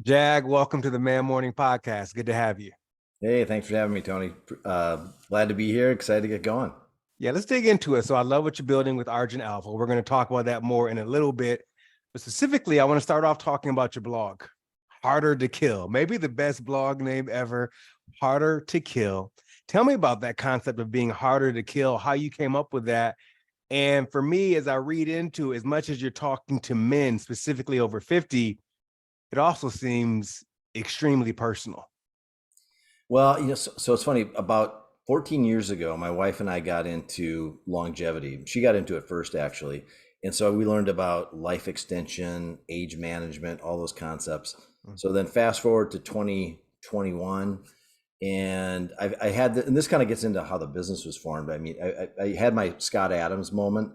Jag, welcome to the Man Morning Podcast. Good to have you. Hey, thanks for having me, Tony. Glad to be here. Excited to get going. Yeah, let's dig into it. So I love what you're building with Argent Alpha. We're going to talk about that more in a little bit. But specifically, I want to start off talking about your blog, Harder to Kill. Maybe the best blog name ever, Harder to Kill. Tell me about that concept of being harder to kill, how you came up with that. And for me, as I read into, as much as you're talking to men, specifically over 50, it also seems extremely personal. Well, so it's funny. About 14 years ago, my wife and I got into longevity. She got into it first, actually. And so we learned about life extension, age management, all those concepts. So then fast forward to 2021, and I had, and this kind of gets into how the business was formed. I mean, I had my Scott Adams moment.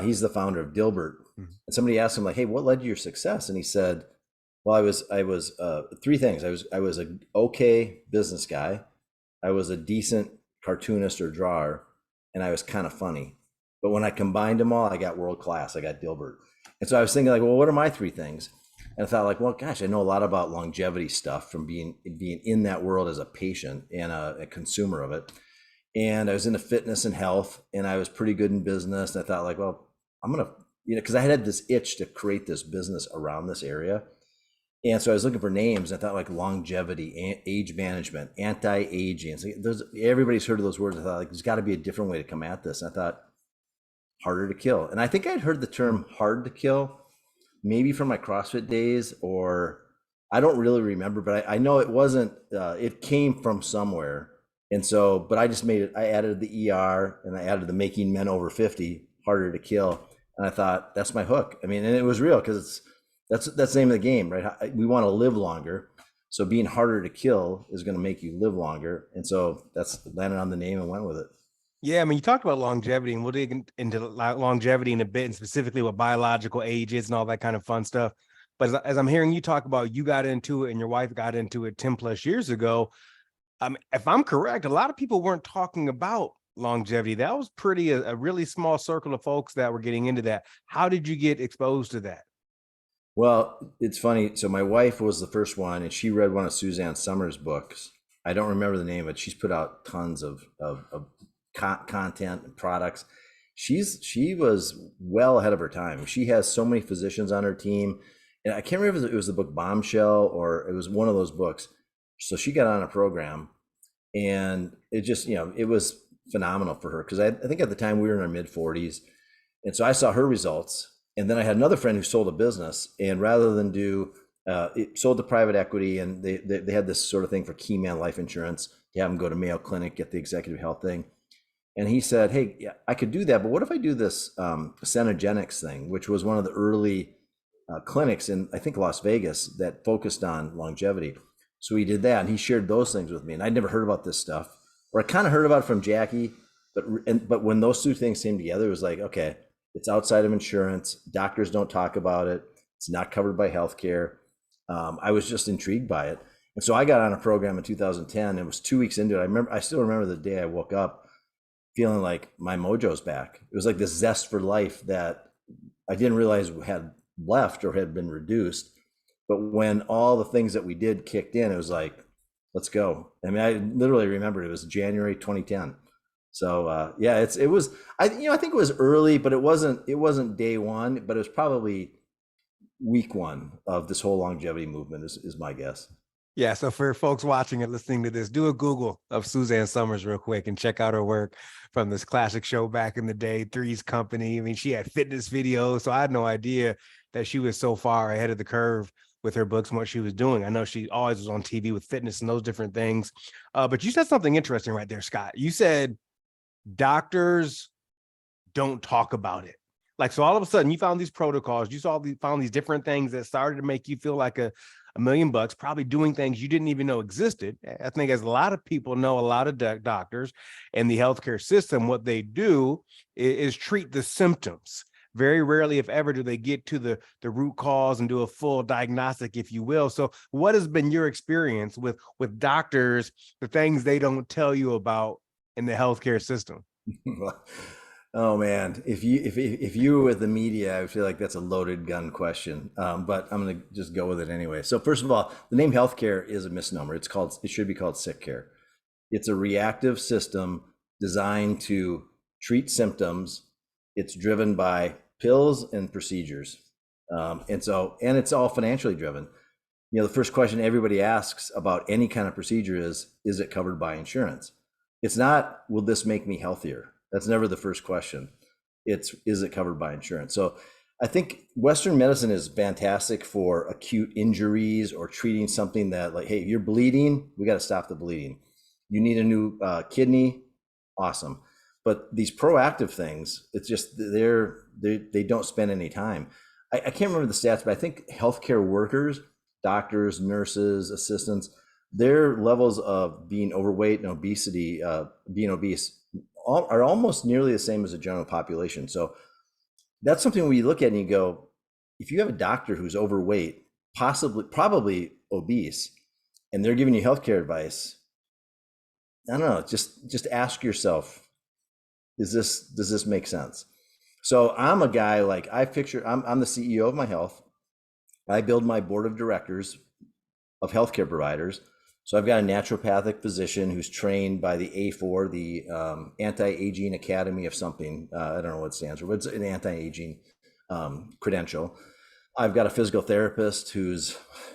He's the founder of Dilbert. Mhm. And somebody asked him like, "Hey, what led to your success?" And he said, well, I was three things. I was a okay business guy, I was a decent cartoonist or drawer, and I was kind of funny. But when I combined them all, I got world class. I got Dilbert. And so I was thinking like, well, what are my three things? And I thought like, well, gosh, I know a lot about longevity stuff from being in that world as a patient and a consumer of it. And I was into fitness and health, and I was pretty good in business. And I thought like, well, I'm gonna, because I had this itch to create this business around this area. And so I was looking for names. I thought like longevity, age management, anti-aging. So everybody's heard of those words. I thought like there's got to be a different way to come at this. And I thought harder to kill. And I think I'd heard the term hard to kill maybe from my CrossFit days, or I don't really remember, but I know it wasn't. It came from somewhere. And so, but I just made it. I added the ER and I added the making men over 50 harder to kill. And I thought that's my hook. I mean, and it was real because that's the name of the game, right? We want to live longer, so being harder to kill is going to make you live longer, and so that's landed on the name and went with it. Yeah, I mean, you talked about longevity, and we'll dig into longevity in a bit, and specifically what biological age is and all that kind of fun stuff. But as I'm hearing you talk about, you got into it and your wife got into it 10 plus years ago. If I'm correct, a lot of people weren't talking about longevity. That was pretty a really small circle of folks that were getting into that. How did you get exposed to that? Well, it's funny. So my wife was the first one, and she read one of Suzanne Summers' books. I don't remember the name, but she's put out tons of content and products. She was well ahead of her time. She has so many physicians on her team, and I can't remember if it was the book Bombshell or it was one of those books. So she got on a program, and it just it was phenomenal for her because I think at the time we were in our mid 40s, and so I saw her results. And then I had another friend who sold a business, and rather than do it sold to private equity, and they had this sort of thing for key man life insurance. You have them go to Mayo Clinic, get the executive health thing. And he said, "Hey, yeah, I could do that, but what if I do this Cenogenics thing, which was one of the early clinics in I think Las Vegas that focused on longevity." So he did that, and he shared those things with me, and I'd never heard about this stuff, or I kind of heard about it from Jackie, but when those two things came together, it was like, okay, it's outside of insurance. Doctors don't talk about it. It's not covered by healthcare. I was just intrigued by it, and so I got on a program in 2010. It was 2 weeks into it. I still remember the day I woke up feeling like my mojo's back. It was like this zest for life that I didn't realize had left or had been reduced. But when all the things that we did kicked in, it was like, let's go. I mean, I literally remember it was January 2010. So yeah, it was I think it was early, but it wasn't day one, but it was probably week one of this whole longevity movement is my guess. Yeah, so for folks watching and listening to this, do a Google of Suzanne Summers real quick and check out her work from this classic show back in the day, Three's Company. I mean, she had fitness videos, so I had no idea that she was so far ahead of the curve with her books and what she was doing. I know she always was on TV with fitness and those different things. But you said something interesting right there, Scott. You said doctors don't talk about it. Like, so all of a sudden you found these protocols, found these different things that started to make you feel like a million bucks, probably doing things you didn't even know existed. I think as a lot of people know, a lot of doctors and the healthcare system, what they do is treat the symptoms. Very rarely, if ever, do they get to the root cause and do a full diagnostic, if you will. So what has been your experience with doctors, the things they don't tell you about in the healthcare system? Oh man, if you were with the media, I feel like that's a loaded gun question. But I'm gonna just go with it anyway. So first of all, the name healthcare is a misnomer. It should be called sick care. It's a reactive system designed to treat symptoms. It's driven by pills and procedures, and it's all financially driven. You know, the first question everybody asks about any kind of procedure is it covered by insurance? It's not, will this make me healthier? That's never the first question. It's, is it covered by insurance? So I think Western medicine is fantastic for acute injuries or treating something that, like, hey, you're bleeding, we got to stop the bleeding. You need a new kidney, awesome. But these proactive things, it's just they don't spend any time. I can't remember the stats, but I think healthcare workers, doctors, nurses, assistants, their levels of being overweight and obesity, being obese, are almost nearly the same as the general population. So that's something we look at and you go, if you have a doctor who's overweight, probably obese, and they're giving you healthcare advice, I don't know, just ask yourself, does this make sense? So I'm a guy, like, I'm the CEO of my health. I build my board of directors of healthcare providers. So I've got a naturopathic physician who's trained by the A4, the Anti-Aging Academy of something. I don't know what it stands for, but it's an anti-aging credential. I've got a physical therapist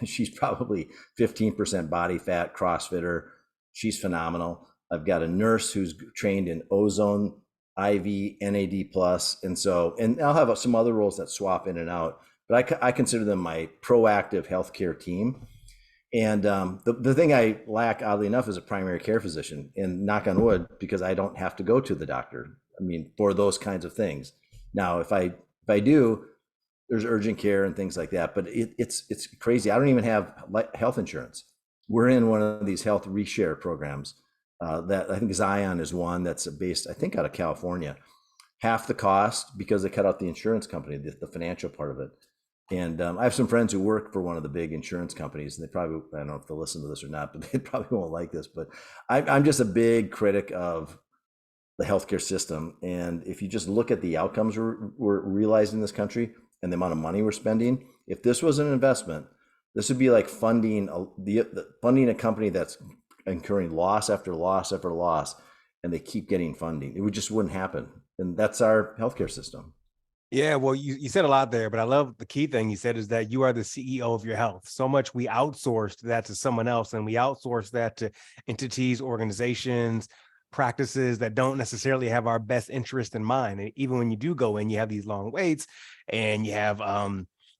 she's probably 15% body fat, CrossFitter. She's phenomenal. I've got a nurse who's trained in ozone, IV, NAD+. And I'll have some other roles that swap in and out, but I consider them my proactive healthcare team. And the thing I lack, oddly enough, is a primary care physician. And knock on wood, because I don't have to go to the doctor, I mean, for those kinds of things. Now, if I do, there's urgent care and things like that. But it's crazy. I don't even have health insurance. We're in one of these health reshare programs that I think Zion is one that's based, I think, out of California. Half the cost because they cut out the insurance company, the financial part of it. And I have some friends who work for one of the big insurance companies, and they probably, I don't know if they'll listen to this or not, but they probably won't like this. But I'm just a big critic of the healthcare system. And if you just look at the outcomes we're realizing in this country and the amount of money we're spending, if this was an investment, this would be like funding funding a company that's incurring loss after loss after loss, and they keep getting funding. It just wouldn't happen. And that's our healthcare system. Yeah, well, you said a lot there, but I love the key thing you said is that you are the CEO of your health. So much we outsourced that to someone else, and we outsource that to entities, organizations, practices that don't necessarily have our best interest in mind. And even when you do go in, you have these long waits, and you have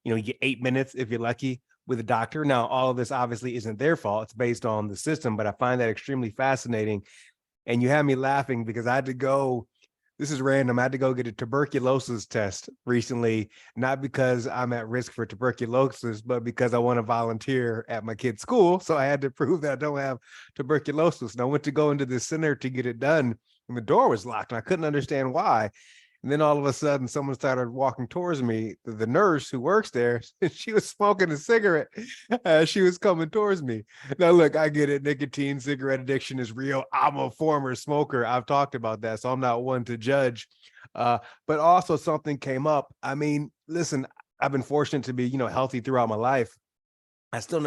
you get 8 minutes if you're lucky with a doctor. Now, all of this obviously isn't their fault. It's based on the system, but I find that extremely fascinating. And you had me laughing because I had to go. This is random. I had to go get a tuberculosis test recently, not because I'm at risk for tuberculosis, but because I want to volunteer at my kid's school. So I had to prove that I don't have tuberculosis. And I went to go into the center to get it done, and the door was locked, and I couldn't understand why. And then all of a sudden, someone started walking towards me. The nurse who works there, she was smoking a cigarette as she was coming towards me. Now, look, I get it. Nicotine, cigarette addiction is real. I'm a former smoker. I've talked about that, so I'm not one to judge. But also something came up. I mean, listen, I've been fortunate to be, healthy throughout my life. I still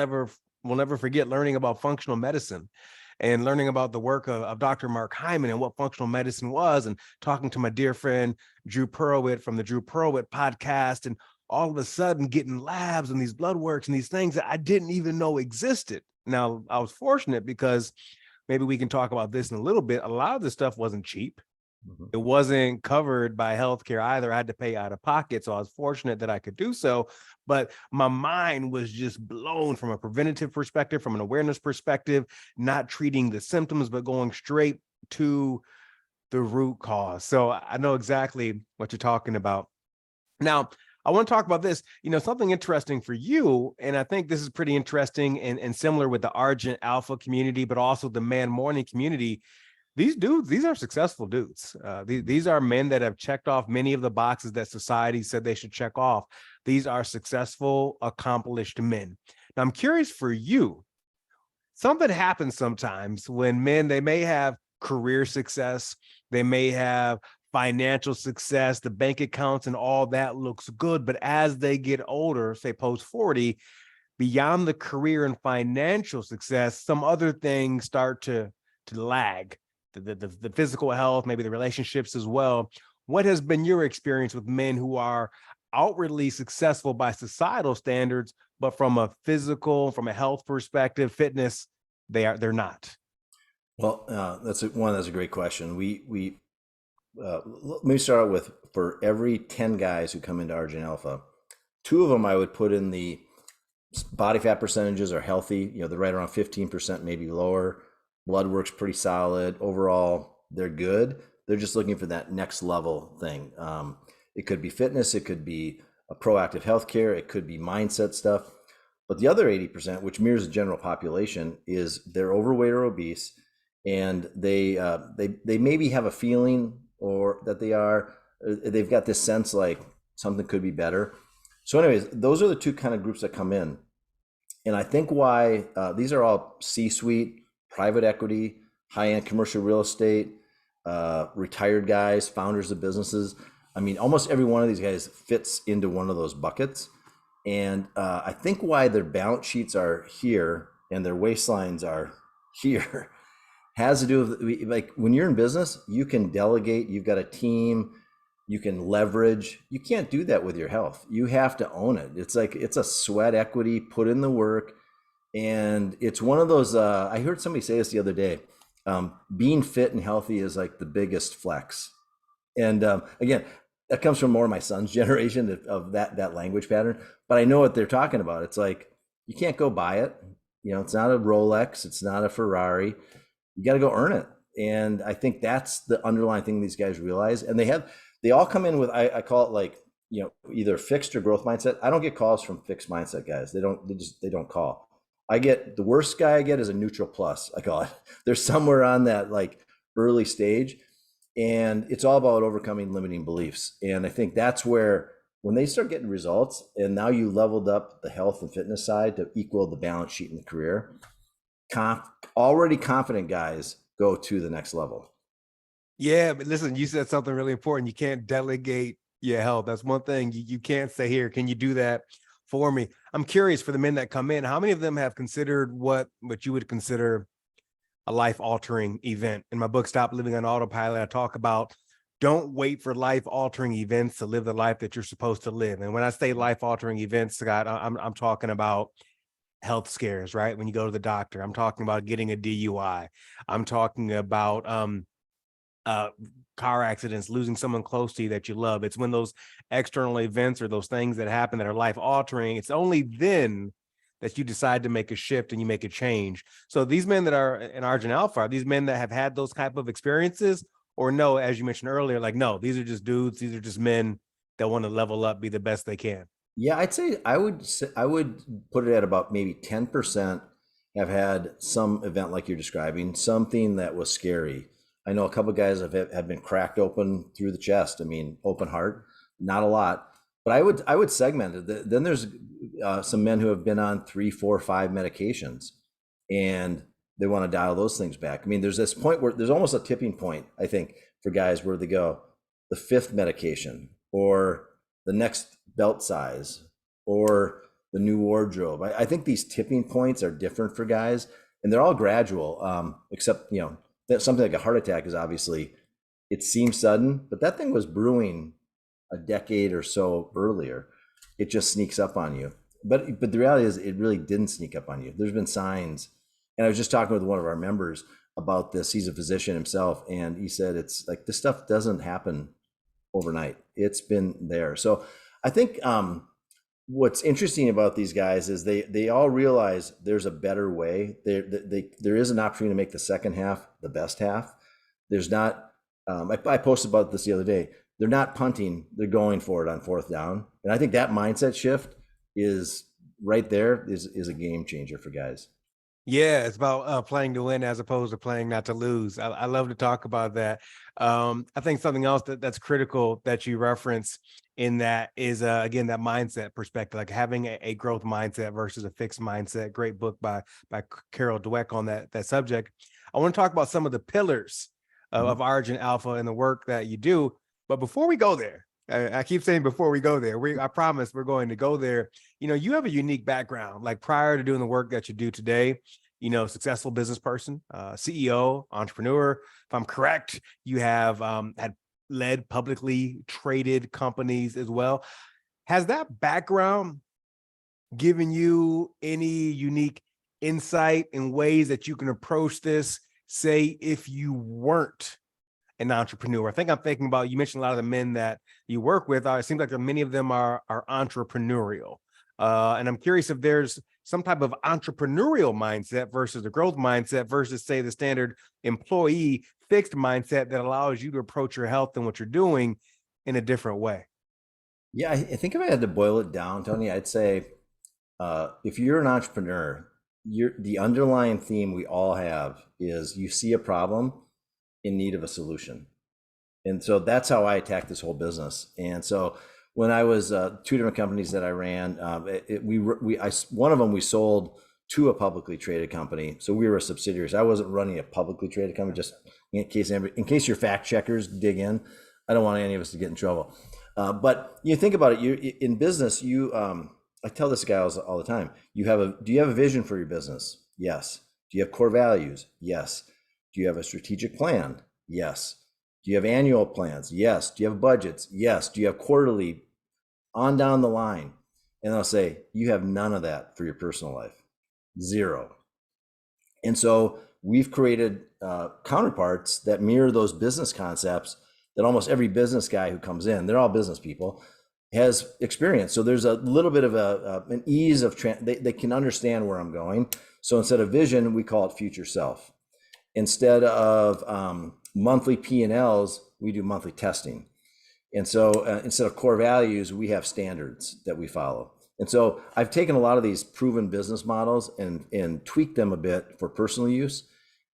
will never forget learning about functional medicine and learning about the work of Dr. Mark Hyman and what functional medicine was, and talking to my dear friend, Drew Perlwitt from the Drew Perlwitt podcast, and all of a sudden getting labs and these blood works and these things that I didn't even know existed. Now, I was fortunate because maybe we can talk about this in a little bit. A lot of this stuff wasn't cheap. It wasn't covered by healthcare either. I had to pay out of pocket. So I was fortunate that I could do so. But my mind was just blown from a preventative perspective, from an awareness perspective, not treating the symptoms, but going straight to the root cause. So I know exactly what you're talking about. Now, I want to talk about this, something interesting for you. And I think this is pretty interesting and similar with the Argent Alpha community, but also the Man Morning community. These dudes, these are successful dudes. These are men that have checked off many of the boxes that society said they should check off. These are successful, accomplished men. Now, I'm curious for you, something happens sometimes when men, they may have career success, they may have financial success, the bank accounts and all that looks good. But as they get older, say post 40, beyond the career and financial success, some other things start to lag. The physical health, maybe the relationships as well. What has been your experience with men who are outwardly successful by societal standards, but from a physical, from a health perspective, fitness, they're not? Well, that's a great question. Let me start out with, for every 10 guys who come into Argent Alpha, 2 of them I would put in the body fat percentages are healthy. They're right around 15%, maybe lower. Blood work's pretty solid. Overall, they're good. They're just looking for that next level thing. It could be fitness. It could be a proactive healthcare. It could be mindset stuff. But the other 80%, which mirrors the general population, is they're overweight or obese, and they maybe have a feeling or that they've got this sense like something could be better. So anyways, those are the 2 kind of groups that come in. And I think why these are all C-suite, private equity, high-end commercial real estate, retired guys, founders of businesses. I mean, almost every one of these guys fits into one of those buckets. And I think why their balance sheets are here and their waistlines are here has to do with, like, when you're in business, you can delegate, you've got a team, you can leverage. You can't do that with your health. You have to own it. It's like, it's a sweat equity, put in the work. And it's one of those, I heard somebody say this the other day, being fit and healthy is like the biggest flex. And again, that comes from more of my son's generation of that language pattern, but I know what they're talking about. It's like, you can't go buy it. It's not a Rolex. It's not a Ferrari. You got to go earn it. And I think that's the underlying thing these guys realize. And they all come in with, I call it like, either fixed or growth mindset. I don't get calls from fixed mindset guys. They don't call. The worst guy I get is a neutral plus, I call it. They're somewhere on that like early stage. And it's all about overcoming limiting beliefs. And I think that's where, when they start getting results, and now you leveled up the health and fitness side to equal the balance sheet in the career, already confident guys go to the next level. Yeah, but listen, you said something really important. You can't delegate your health. That's one thing you can't say, here, can you do that for me? I'm curious, for the men that come in, how many of them have considered what you would consider a life-altering event? In my book, Stop Living on Autopilot, I talk about, don't wait for life-altering events to live the life that you're supposed to live. And when I say life-altering events, Scott, I'm talking about health scares, right? When you go to the doctor, I'm talking about getting a DUI. I'm talking about car accidents, losing someone close to you that you love. It's when those external events or those things that happen that are life-altering, it's only then that you decide to make a shift and you make a change. So these men that are in Argent Alpha, are these men that have had those type of experiences, or no, as you mentioned earlier, like, no, these are just dudes, these are just men that want to level up, be the best they can? Yeah, I'd say I would put it at about maybe 10% have had some event like you're describing, something that was scary. I know a couple of guys have been cracked open through the chest. I mean, open heart, not a lot, but I would segment it. Then there's some men who have been on 3, 4, 5 medications, and they want to dial those things back. I mean, there's this point where there's almost a tipping point, I think, for guys where they go, the 5th medication, or the next belt size, or the new wardrobe. I think these tipping points are different for guys, and they're all gradual, except, that something like a heart attack is obviously, it seems sudden, but that thing was brewing a decade or so earlier. It just sneaks up on you. But the reality is, it really didn't sneak up on you. There's been signs. And I was just talking with one of our members about this. He's a physician himself, and he said, it's like, this stuff doesn't happen overnight. It's been there. So I think what's interesting about these guys is they all realize there's a better way. There is an opportunity to make the second half the best half. There's not, I posted about this the other day. They're not punting, they're going for it on 4th down. And I think that mindset shift is right there, is a game changer for guys. Yeah, it's about playing to win as opposed to playing not to lose. I love to talk about that. I think something else that's critical that you reference in that is, again, that mindset perspective, like having a growth mindset versus a fixed mindset. Great book by Carol Dweck on that subject. I want to talk about some of the pillars of Argent Alpha and the work that you do. But before we go there, I keep saying before we go there, I promise we're going to go there. You have a unique background. Like prior to doing the work that you do today, successful business person, CEO, entrepreneur. If I'm correct, you have had led publicly traded companies as well. Has that background given you any unique insight in ways that you can approach this, say, if you weren't an entrepreneur? I think I'm thinking about, you mentioned a lot of the men that you work with. It seems like many of them are entrepreneurial. And I'm curious if there's some type of entrepreneurial mindset versus the growth mindset versus, say, the standard employee fixed mindset that allows you to approach your health and what you're doing in a different way. Yeah, I think if I had to boil it down, Tony, I'd say if you're an entrepreneur, the underlying theme we all have is you see a problem in need of a solution. And so that's how I attacked this whole business. And so when I was two different companies that I ran, one of them we sold to a publicly traded company. So we were a subsidiary. So I wasn't running a publicly traded company, just in case your fact checkers dig in. I don't want any of us to get in trouble. But you think about it, you in business, I tell this guy all the time, do you have a vision for your business? Yes. Do you have core values? Yes. Do you have a strategic plan? Yes. Do you have annual plans? Yes. Do you have budgets? Yes. Do you have quarterly, on down the line? And I'll say, you have none of that for your personal life. Zero. And so we've created counterparts that mirror those business concepts that almost every business guy who comes in, they're all business people, has experience. So there's a little bit of an ease of, they can understand where I'm going. So instead of vision, we call it future self. Instead of monthly P&Ls, we do monthly testing. And so instead of core values, we have standards that we follow. And so I've taken a lot of these proven business models and tweaked them a bit for personal use.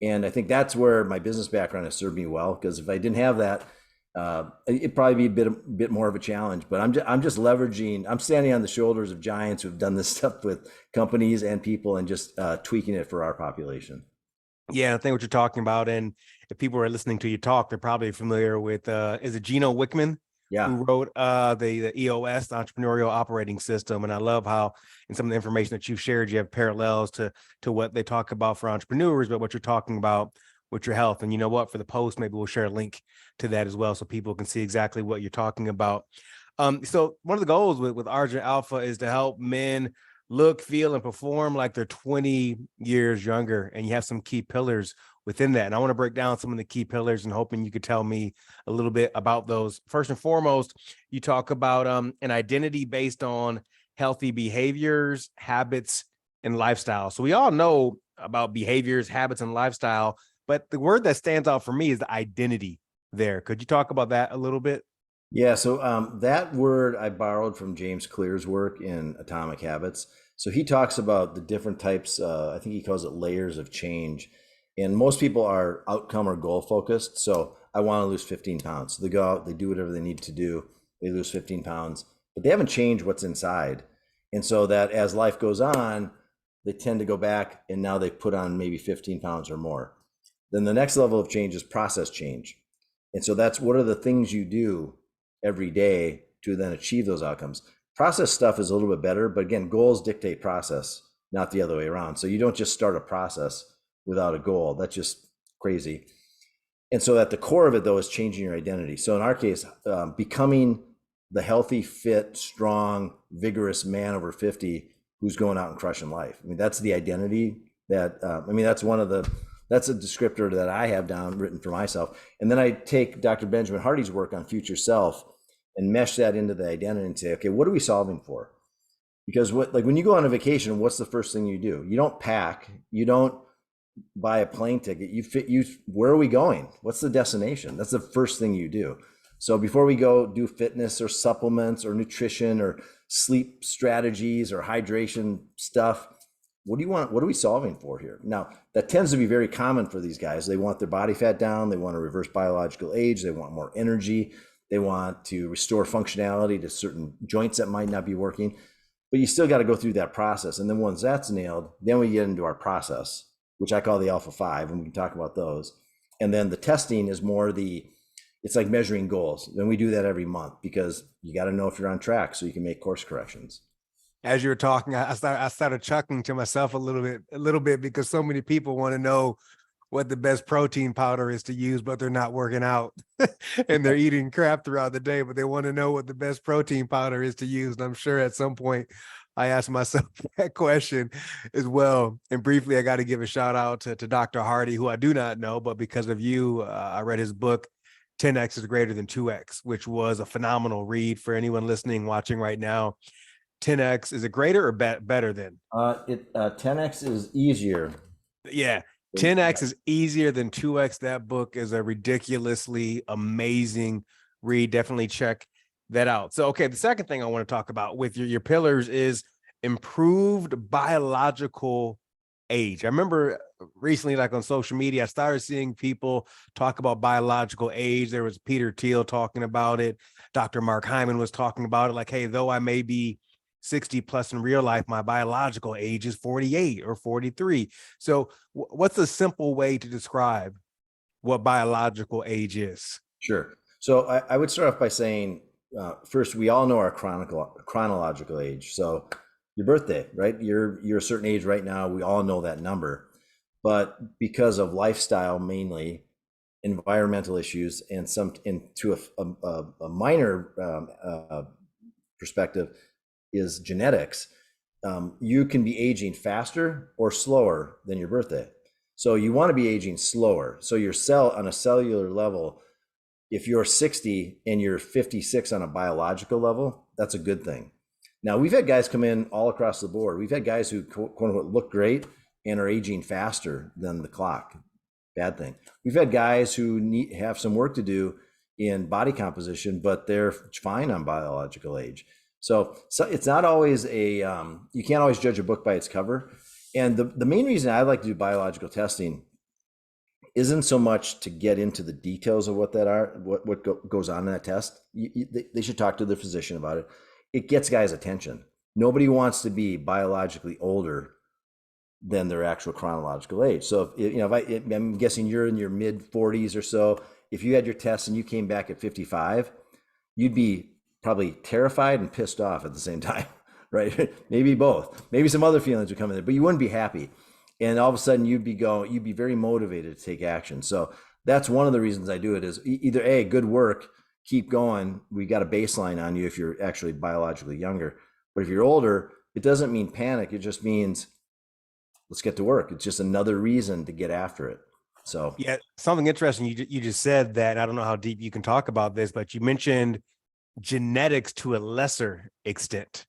And I think that's where my business background has served me well, because if I didn't have that, it'd probably be a bit more of a challenge. But I'm just leveraging, I'm standing on the shoulders of giants who've done this stuff with companies and people and just tweaking it for our population. Yeah, I think what you're talking about, and if people are listening to you talk, they're probably familiar with, is it Gino Wickman? Yeah. Who wrote the EOS, the Entrepreneurial Operating System. And I love how in some of the information that you've shared, you have parallels to what they talk about for entrepreneurs, but what you're talking about with your health. And you know what, for the post, maybe we'll share a link to that as well so people can see exactly what you're talking about. So one of the goals with Argent Alpha is to help men look, feel, and perform like they're 20 years younger. And you have some key pillars within that. And I want to break down some of the key pillars and hoping you could tell me a little bit about those. First and foremost, you talk about an identity based on healthy behaviors, habits, and lifestyle. So we all know about behaviors, habits, and lifestyle, but the word that stands out for me is the identity there. Could you talk about that a little bit? Yeah, so that word I borrowed from James Clear's work in Atomic Habits. So he talks about the different types, I think he calls it layers of change. And most people are outcome or goal focused. So I want to lose 15 pounds. So they go out, they do whatever they need to do. They lose 15 pounds, but they haven't changed what's inside. And so that as life goes on, they tend to go back and now they put on maybe 15 pounds or more. Then the next level of change is process change. And so that's what are the things you do every day to then achieve those outcomes. Process stuff is a little bit better, but again, goals dictate process, not the other way around. So you don't just start a process without a goal. That's just crazy. And so at the core of it, though, is changing your identity. So in our case, becoming the healthy, fit, strong, vigorous man over 50 who's going out and crushing life. I mean, that's the identity that, that's a descriptor that I have down written for myself. And then I take Dr. Benjamin Hardy's work on future self and mesh that into the identity and say, okay, what are we solving for? Because when you go on a vacation, what's the first thing you do? You don't pack, you don't buy a plane ticket, where are we going? What's the destination? That's the first thing you do. So before we go do fitness or supplements or nutrition or sleep strategies or hydration stuff, what do you want? What are we solving for here? Now, that tends to be very common for these guys. They want their body fat down. They want to reverse biological age. They want more energy. They want to restore functionality to certain joints that might not be working. But you still got to go through that process. And then once that's nailed, then we get into our process, which I call the Alpha 5, and we can talk about those. And then the testing is more the it's like measuring goals. Then we do that every month because you got to know if you're on track so you can make course corrections. As you were talking, I started chuckling to myself a little bit because so many people want to know what the best protein powder is to use, but they're not working out and they're eating crap throughout the day, but they want to know what the best protein powder is to use. And I'm sure at some point I asked myself that question as well. And briefly, I got to give a shout out to Dr. Hardy, who I do not know, but because of you, I read his book, 10X is greater than 2X, which was a phenomenal read for anyone listening, watching right now. 10X, is it greater or better than? 10x is easier. Yeah. 10X is easier than 2X. That book is a ridiculously amazing read. Definitely check that out. So, okay, the second thing I want to talk about with your pillars is improved biological age. I remember recently, like on social media, I started seeing people talk about biological age. There was Peter Thiel talking about it. Dr. Mark Hyman was talking about it. Like, hey, though I may be 60 plus in real life, my biological age is 48 or 43. So what's a simple way to describe what biological age is? Sure. So I would start off by saying, first, we all know our chronological age. So your birthday, right? You're a certain age right now. We all know that number. But because of lifestyle, mainly environmental issues, and to a minor perspective is genetics, you can be aging faster or slower than your birthday. So you want to be aging slower. So your cell on a cellular level, if you're 60 and you're 56 on a biological level, that's a good thing. Now, we've had guys come in all across the board. We've had guys who quote unquote look great and are aging faster than the clock. Bad thing. We've had guys who have some work to do in body composition, but they're fine on biological age. So it's not always you can't always judge a book by its cover. And the main reason I like to do biological testing isn't so much to get into the details of what goes on in that test. They should talk to the physician about it. It gets guys' attention. Nobody wants to be biologically older than their actual chronological age. So I'm guessing you're in your mid 40s or so. If you had your test and you came back at 55, you'd be probably terrified and pissed off at the same time, right? Maybe both. Maybe some other feelings would come in there, but you wouldn't be happy. And all of a sudden you'd be very motivated to take action. So that's one of the reasons I do it is either A, good work, keep going. We got a baseline on you if you're actually biologically younger. But if you're older, it doesn't mean panic. It just means let's get to work. It's just another reason to get after it. So yeah, something interesting. You just said that, I don't know how deep you can talk about this, but you mentioned genetics to a lesser extent.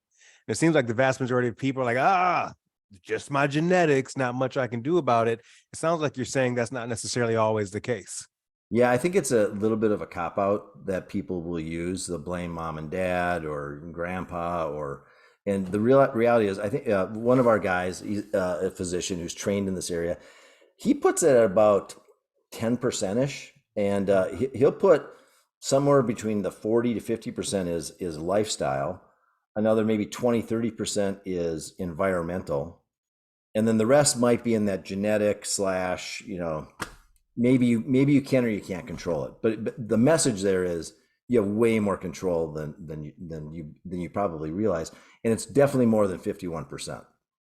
And it seems like the vast majority of people are like, just my genetics, not much I can do about it. It sounds like you're saying that's not necessarily always the case. Yeah, I think it's a little bit of a cop out that people will use. They'll blame mom and dad or grandpa and the reality is, I think one of our guys, he's a physician who's trained in this area, he puts it at about 10% ish, and he'll put somewhere between the 40 to 50% is lifestyle, another maybe 20-30% is environmental, and then the rest might be in that genetic slash maybe you can or you can't control it. But the message there is you have way more control than you probably realize, and it's definitely more than 51%.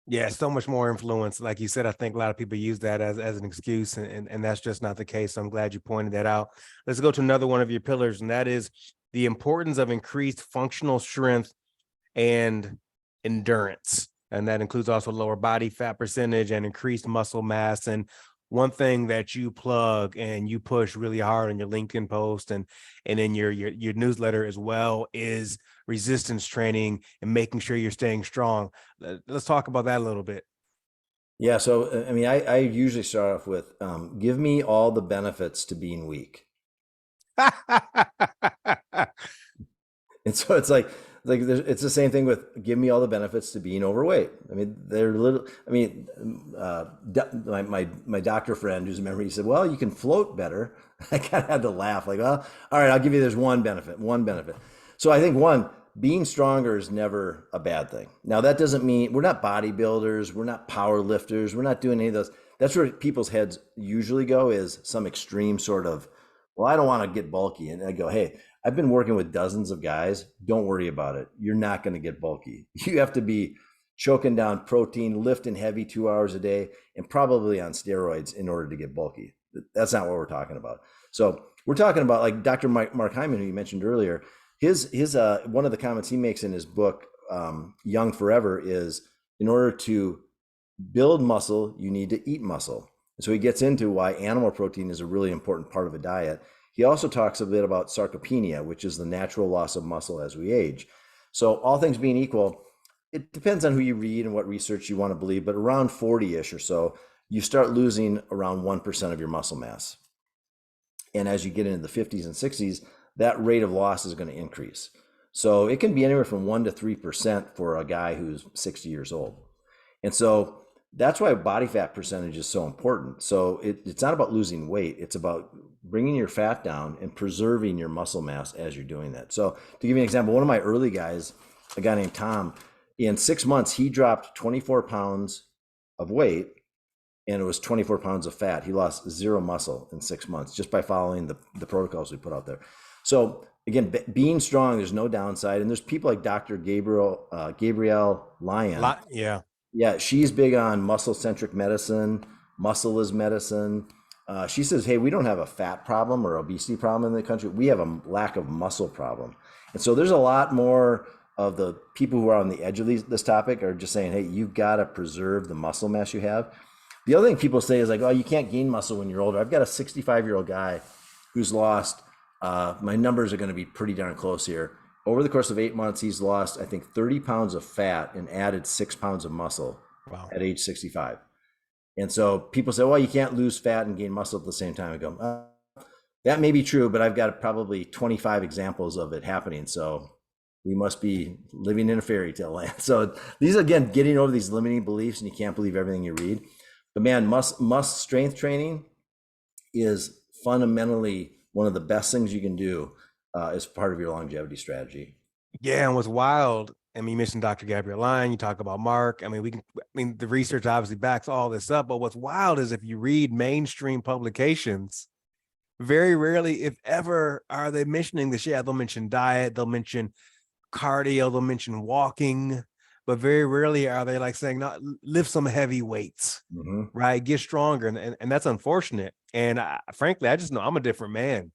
Yeah, so much more influence. Like you said, I think a lot of people use that as an excuse, and that's just not the case. So I'm glad you pointed that out. Let's go to another one of your pillars, and that is the importance of increased functional strength and endurance. And that includes also lower body fat percentage and increased muscle mass. And one thing that you plug and you push really hard on your LinkedIn post and in your newsletter as well is resistance training and making sure you're staying strong. Let's talk about that a little bit. Yeah, so I mean, I usually start off with give me all the benefits to being weak. And so it's like it's the same thing with give me all the benefits to being overweight. I mean, they're little. I mean, my doctor friend who's a member, he said, "Well, you can float better." I kind of had to laugh, like, "Well, all right, I'll give you there's one benefit, one benefit." So I think being stronger is never a bad thing. Now that doesn't mean we're not bodybuilders, we're not power lifters, we're not doing any of those. That's where people's heads usually go is some extreme sort of well, I don't want to get bulky. And I go, hey, I've been working with dozens of guys. Don't worry about it. You're not going to get bulky. You have to be choking down protein, lifting heavy 2 hours a day, and probably on steroids in order to get bulky. That's not what we're talking about. So we're talking about like Dr. Mark Hyman, who you mentioned earlier. His one of the comments he makes in his book, Young Forever, is in order to build muscle, you need to eat muscle. So he gets into why animal protein is a really important part of a diet. He also talks a bit about sarcopenia, which is the natural loss of muscle as we age. So all things being equal, it depends on who you read and what research you want to believe, but around 40-ish or so, you start losing around 1% of your muscle mass. And as you get into the 50s and 60s, that rate of loss is going to increase. So it can be anywhere from 1 to 3% for a guy who's 60 years old. And so that's why body fat percentage is so important. So it's not about losing weight. It's about bringing your fat down and preserving your muscle mass as you're doing that. So to give you an example, one of my early guys, a guy named Tom, in 6 months, he dropped 24 pounds of weight and it was 24 pounds of fat. He lost 0 muscle in 6 months just by following the protocols we put out there. So again, being strong, there's no downside. And there's people like Dr. Gabrielle Lyon. Yeah, she's big on muscle-centric medicine. Muscle is medicine. She says, hey, we don't have a fat problem or obesity problem in the country. We have a lack of muscle problem. And so there's a lot more of the people who are on the edge of this topic are just saying, hey, you've got to preserve the muscle mass you have. The other thing people say is like, oh, you can't gain muscle when you're older. I've got a 65-year-old guy who's lost, my numbers are going to be pretty darn close here. Over the course of 8 months, he's lost, I think, 30 pounds of fat and added 6 pounds of muscle. Wow. At age 65. And so people say, well, you can't lose fat and gain muscle at the same time. I go, that may be true, but I've got probably 25 examples of it happening. So we must be living in a fairy tale land. So these, again, getting over these limiting beliefs and you can't believe everything you read. But man, muscle strength training is fundamentally one of the best things you can do as part of your longevity strategy. Yeah, and what's wild, I mean, you mentioned Dr. Gabrielle Lyon, you talk about Mark. I mean, the research obviously backs all this up, but what's wild is if you read mainstream publications, very rarely, if ever, are they mentioning this. Yeah, they'll mention diet, they'll mention cardio, they'll mention walking, but very rarely are they like saying, no, lift some heavy weights, right? Get stronger. And that's unfortunate. And frankly, I just know I'm a different man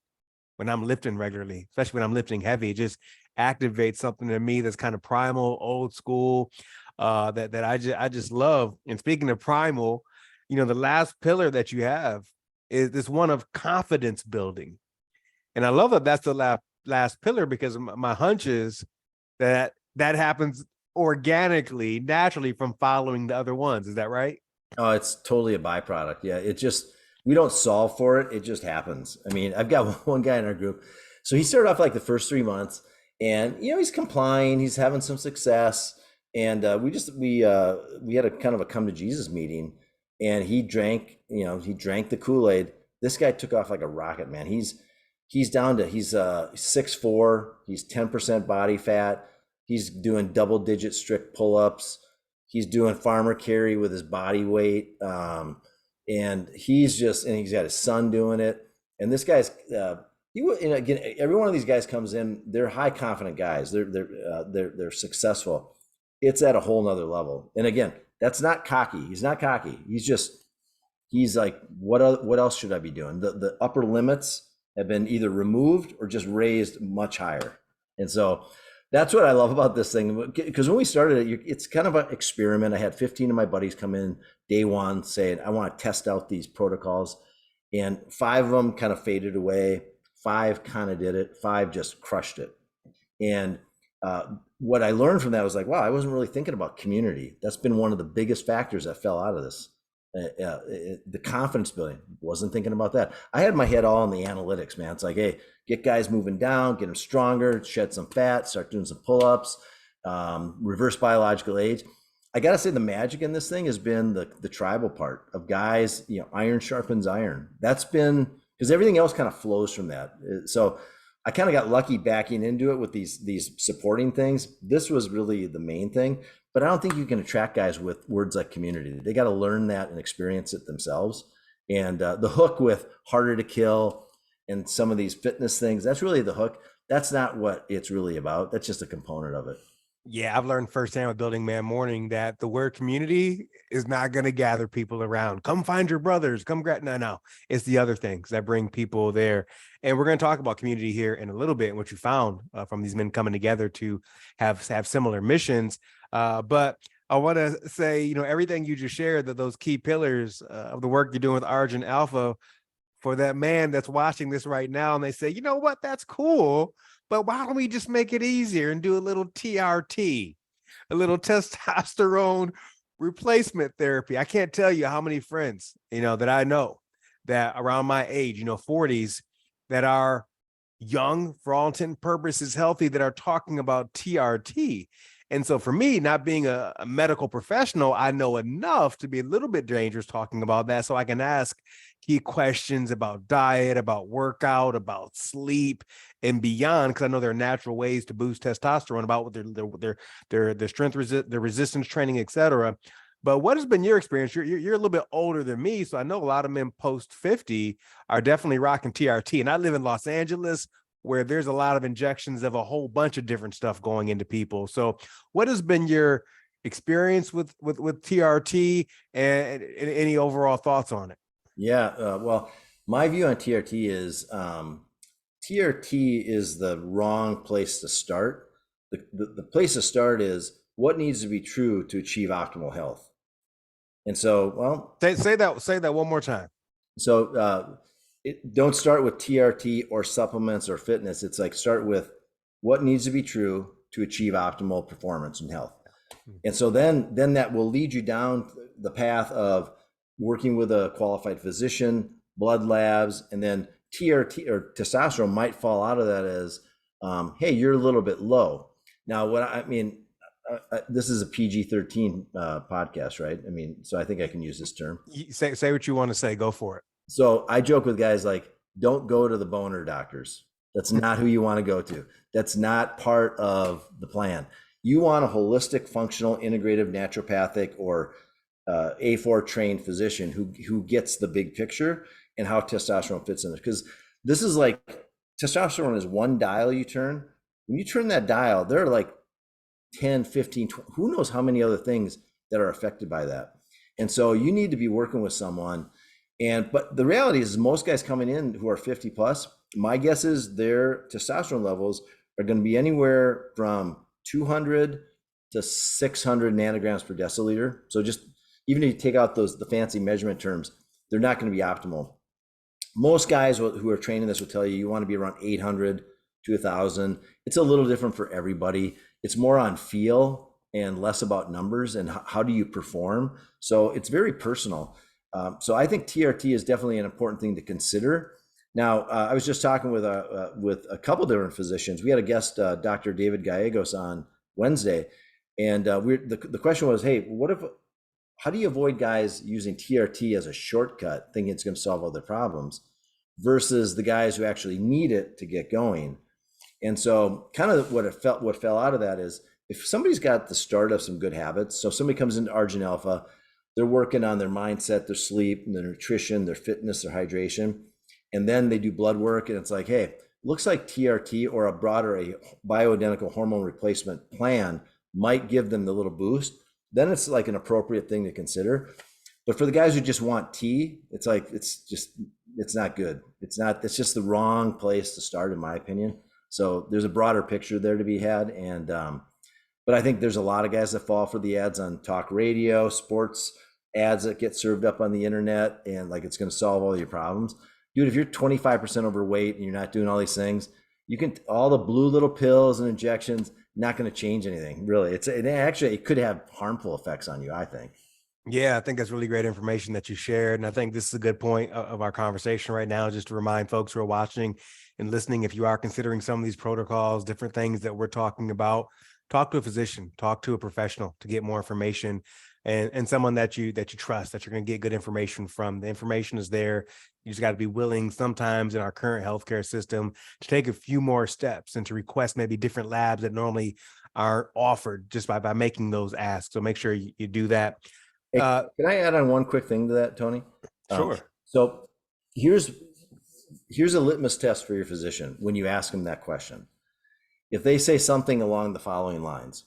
when I'm lifting regularly, especially when I'm lifting heavy. It just activates something in me that's kind of primal, old school, that I just love. And speaking of primal, you know, the last pillar that you have is this one of confidence building. And I love that that's the last pillar, because my hunch is that happens organically, naturally from following the other ones. Is that right? Oh, it's totally a byproduct. Yeah, it just, we don't solve for it. It just happens. I mean, I've got one guy in our group. So he started off like the first 3 months and, you know, he's complying, he's having some success. And we had a kind of a come to Jesus meeting and he drank the Kool-Aid. This guy took off like a rocket, man. He's down to, he's 6'4", he's 10% body fat. He's doing double-digit strict pull-ups. He's doing farmer carry with his body weight. And he's got his son doing it. And this guy's, again, every one of these guys comes in, they're high confident guys. They're successful. It's at a whole nother level. And again, that's not cocky. He's not cocky. He's like, what else should I be doing? The upper limits have been either removed or just raised much higher. And so that's what I love about this thing, because when we started it, it's kind of an experiment. I had 15 of my buddies come in day one saying, I want to test out these protocols. And 5 of them kind of faded away. 5 kind of did it. 5 just crushed it. And what I learned from that was like, wow, I wasn't really thinking about community. That's been one of the biggest factors that fell out of this. The confidence building, wasn't thinking about that. I had my head all in the analytics, man. It's like, hey, get guys moving down, get them stronger, shed some fat, start doing some pull-ups, reverse biological age. I got to say the magic in this thing has been the tribal part of guys, you know, iron sharpens iron. That's been, because everything else kind of flows from that. So I kind of got lucky backing into it with these supporting things. This was really the main thing. But I don't think you can attract guys with words like community. They got to learn that and experience it themselves. And the hook with harder to kill, and some of these fitness things, that's really the hook. That's not what it's really about. That's just a component of it. Yeah, I've learned firsthand with Building Man Morning that the word community is not going to gather people around. Come find your brothers. Come grab. No. It's the other things that bring people there. And we're going to talk about community here in a little bit and what you found from these men coming together to have similar missions. But I want to say, you know, everything you just shared, that those key pillars of the work you're doing with Argent Alpha, for that man that's watching this right now and they say, you know what, that's cool, but why don't we just make it easier and do a little TRT, a little testosterone replacement therapy? I can't tell you how many friends, you know, that I know that around my age, you know, 40s, that are young, for all intent and purposes, healthy, that are talking about TRT. And so for me, not being a medical professional, I know enough to be a little bit dangerous talking about that. So I can ask key questions about diet, about workout, about sleep, and beyond, because I know there are natural ways to boost testosterone, about what their strength, their resistance training, etc. But what has been your experience? You're a little bit older than me, so I know a lot of men post 50 are definitely rocking TRT. And I live in Los Angeles, where there's a lot of injections of a whole bunch of different stuff going into people. So what has been your experience with TRT, and any overall thoughts on it? Yeah. Well, my view on TRT is TRT is the wrong place to start. The place to start is what needs to be true to achieve optimal health. And so, well, Say that one more time. so don't start with TRT or supplements or fitness. It's like start with what needs to be true to achieve optimal performance and health. And so then that will lead you down the path of working with a qualified physician, blood labs, and then TRT or testosterone might fall out of that as, hey, you're a little bit low. Now, what I mean, this is a PG-13 podcast, right? I mean, so I think I can use this term. Say what you want to say. Go for it. So I joke with guys like, don't go to the boner doctors. That's not who you want to go to. That's not part of the plan. You want a holistic, functional, integrative, naturopathic, or A4 trained physician who gets the big picture and how testosterone fits in it. Because this is like, testosterone is one dial you turn. When you turn that dial, there are like 10, 15, 20, who knows how many other things that are affected by that. And so you need to be working with someone. But the reality is most guys coming in who are 50 plus, my guess is their testosterone levels are going to be anywhere from 200 to 600 nanograms per deciliter. So just even if you take out the fancy measurement terms, they're not going to be optimal. Most guys who are training this will tell you want to be around 800 to 1,000. It's a little different for everybody. It's more on feel and less about numbers and how do you perform. So it's very personal. So I think TRT is definitely an important thing to consider. Now, I was just talking with a couple different physicians. We had a guest, Dr. David Gallegos, on Wednesday, and the question was, hey, how do you avoid guys using TRT as a shortcut, thinking it's going to solve all their problems, versus the guys who actually need it to get going? And so, kind of what fell out of that is, if somebody's got the start of some good habits, so if somebody comes into Argent Alpha, they're working on their mindset, their sleep, their nutrition, their fitness, their hydration, and then they do blood work, and it's like, hey, looks like TRT or a bioidentical hormone replacement plan might give them the little boost. Then it's like an appropriate thing to consider. But for the guys who just want T, it's like it's not good. It's just the wrong place to start, in my opinion. So there's a broader picture there to be had, and but I think there's a lot of guys that fall for the ads on talk radio, sports ads that get served up on the internet, and like it's going to solve all your problems. Dude, if you're 25% overweight and you're not doing all these things, all the blue little pills and injections, not going to change anything, really. It could have harmful effects on you, I think. Yeah, I think that's really great information that you shared. And I think this is a good point of our conversation right now, just to remind folks who are watching and listening, if you are considering some of these protocols, different things that we're talking about, talk to a physician, talk to a professional to get more information, and someone that you trust, that you're going to get good information from. The information is there. You just got to be willing sometimes in our current healthcare system to take a few more steps and to request maybe different labs that normally aren't offered just by making those asks. So make sure you do that. Hey, can I add on one quick thing to that, Tony? Sure. So here's here's a litmus test for your physician when you ask them that question. If they say something along the following lines,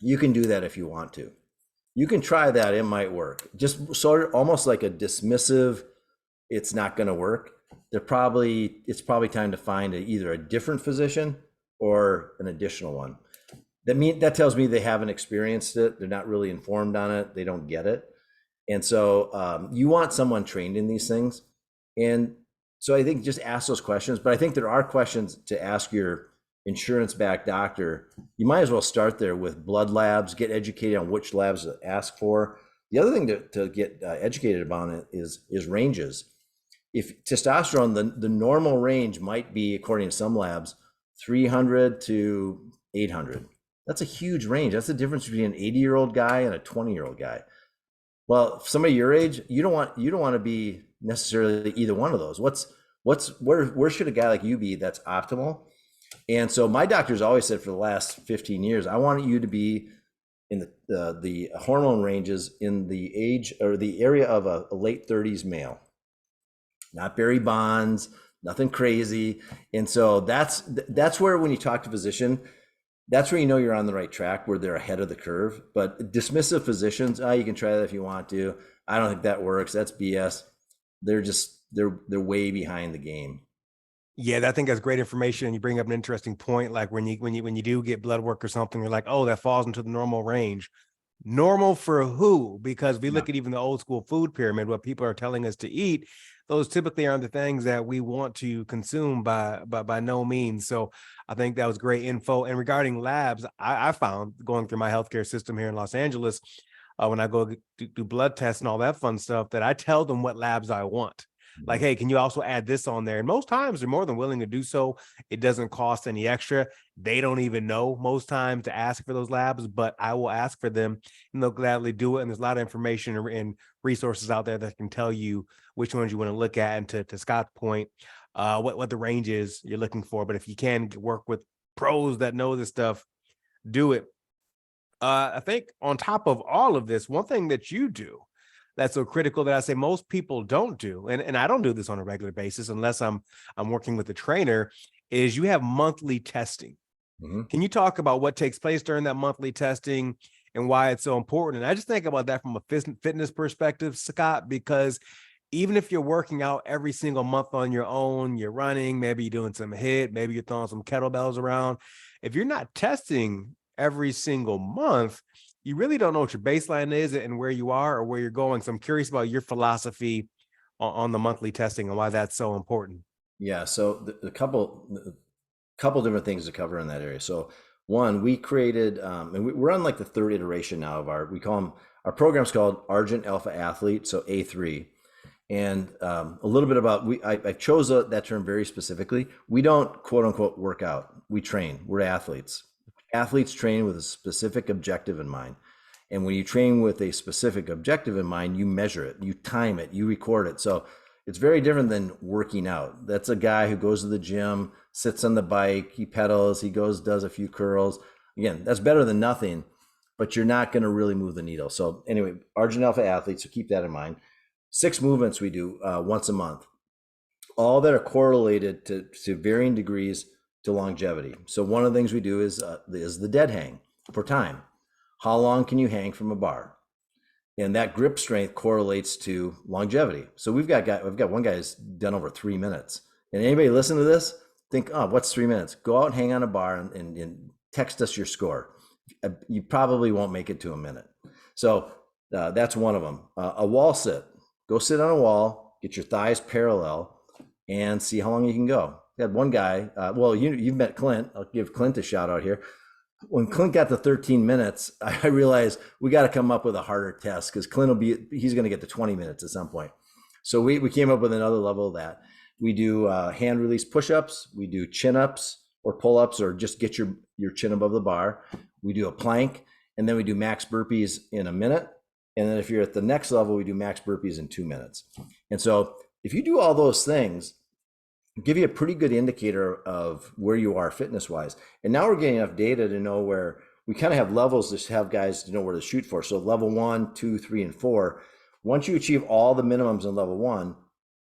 you can do that if you want to. You can try that, it might work. Just sort of almost like a dismissive, it's not going to work. It's probably time to find either a different physician or an additional one. That tells me they haven't experienced it. They're not really informed on it. They don't get it. And so you want someone trained in these things. And so I think just ask those questions. But I think there are questions to ask your insurance-backed doctor. You might as well start there with blood labs, get educated on which labs to ask for. The other thing to get educated about it is ranges. If testosterone, the normal range might be, according to some labs, 300 to 800. That's a huge range. That's the difference between an 80-year-old guy and a 20-year-old guy. Well, somebody your age, you don't want to be necessarily either one of those. Where should a guy like you be that's optimal? And so my doctor's always said for the last 15 years, I want you to be in the hormone ranges in the age or the area of a late 30s male, not Barry Bonds, nothing crazy. And so that's where, when you talk to a physician, that's where you know you're on the right track, where they're ahead of the curve. But dismissive physicians, you can try that if you want to. I don't think that works. That's BS. They're way behind the game. Yeah, I think that's great information. And you bring up an interesting point. Like when you do get blood work or something, you're like, oh, that falls into the normal range. Normal for who? Because we look at even the old school food pyramid, what people are telling us to eat, those typically aren't the things that we want to consume by no means. So I think that was great info. And regarding labs, I found going through my healthcare system here in Los Angeles, when I go do blood tests and all that fun stuff, that I tell them what labs I want. Like, hey, can you also add this on there? And most times they're more than willing to do so. It doesn't cost any extra. They don't even know most times to ask for those labs, but I will ask for them and they'll gladly do it. And there's a lot of information and resources out there that can tell you which ones you want to look at. And to Scott's point, what the range is you're looking for. But if you can work with pros that know this stuff, do it. I think on top of all of this, one thing that you do that's so critical that I say most people don't do, and I don't do this on a regular basis unless I'm working with a trainer, is you have monthly testing. Mm-hmm. Can you talk about what takes place during that monthly testing and why it's so important? And I just think about that from a fitness perspective, Scott, because even if you're working out every single month on your own, you're running, maybe you're doing some HIIT, maybe you're throwing some kettlebells around. If you're not testing every single month, you really don't know what your baseline is and where you are or where you're going. So I'm curious about your philosophy on the monthly testing and why that's so important. Yeah. So a couple different things to cover in that area. So one, we created, and we're on like the third iteration now of our program's called Argent Alpha Athlete. So A3. And a little bit about, I chose that term very specifically. We don't quote unquote work out. We train. We're athletes. Athletes train with a specific objective in mind. And when you train with a specific objective in mind, you measure it, you time it, you record it. So it's very different than working out. That's a guy who goes to the gym, sits on the bike, he pedals, he goes, does a few curls. Again, that's better than nothing, but you're not going to really move the needle. So anyway, Argent Alpha Athlete, so keep that in mind. 6 movements we do once a month, all that are correlated to varying degrees to longevity. So one of the things we do is the dead hang for time. How long can you hang from a bar? And that grip strength correlates to longevity. So we've got one guy who's done over 3 minutes. And anybody listen to this, think, oh, what's 3 minutes? Go out and hang on a bar and text us your score. You probably won't make it to a minute. So that's one of them. A wall sit. Go sit on a wall, get your thighs parallel, and see how long you can go. We had one guy, you've met Clint. I'll give Clint a shout out here. When Clint got to 13 minutes, I realized we got to come up with a harder test because he's going to get to 20 minutes at some point. So we came up with another level of that. We do hand release push-ups. We do chin-ups or pull-ups, or just get your chin above the bar. We do a plank, and then we do max burpees in a minute. And then if you're at the next level, we do max burpees in 2 minutes. And so if you do all those things, give you a pretty good indicator of where you are fitness wise. And now we're getting enough data to know where we kind of have levels to have guys to know where to shoot for. So level 1, 2, 3, and 4. Once you achieve all the minimums in level 1,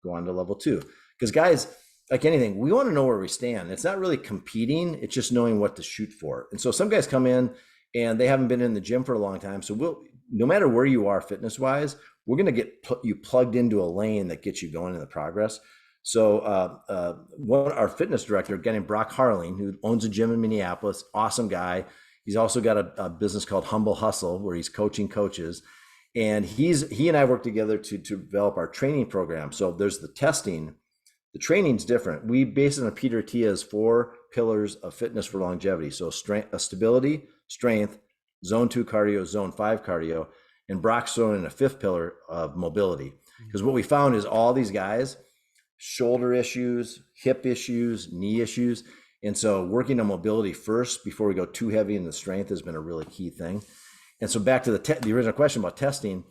go on to level 2. because guys, like anything, we want to know where we stand. It's not really competing, it's just knowing what to shoot for. And so some guys come in and they haven't been in the gym for a long time. So no matter where you are fitness wise, we're going to get you plugged into a lane that gets you going in the progress. So our fitness director, a guy named Brock Harling, who owns a gym in Minneapolis, awesome guy. He's also got a business called Humble Hustle, where he's coaching coaches. And he and I work together to develop our training program. So there's the testing. The training's different. We base it on Peter Attia's 4 pillars of fitness for longevity. So stability, strength, zone 2 cardio, zone 5 cardio, and Brock's thrown in a 5th pillar of mobility. Because what we found is all these guys, shoulder issues, hip issues, knee issues. And so working on mobility first before we go too heavy in the strength has been a really key thing. And so back to the original question about testing,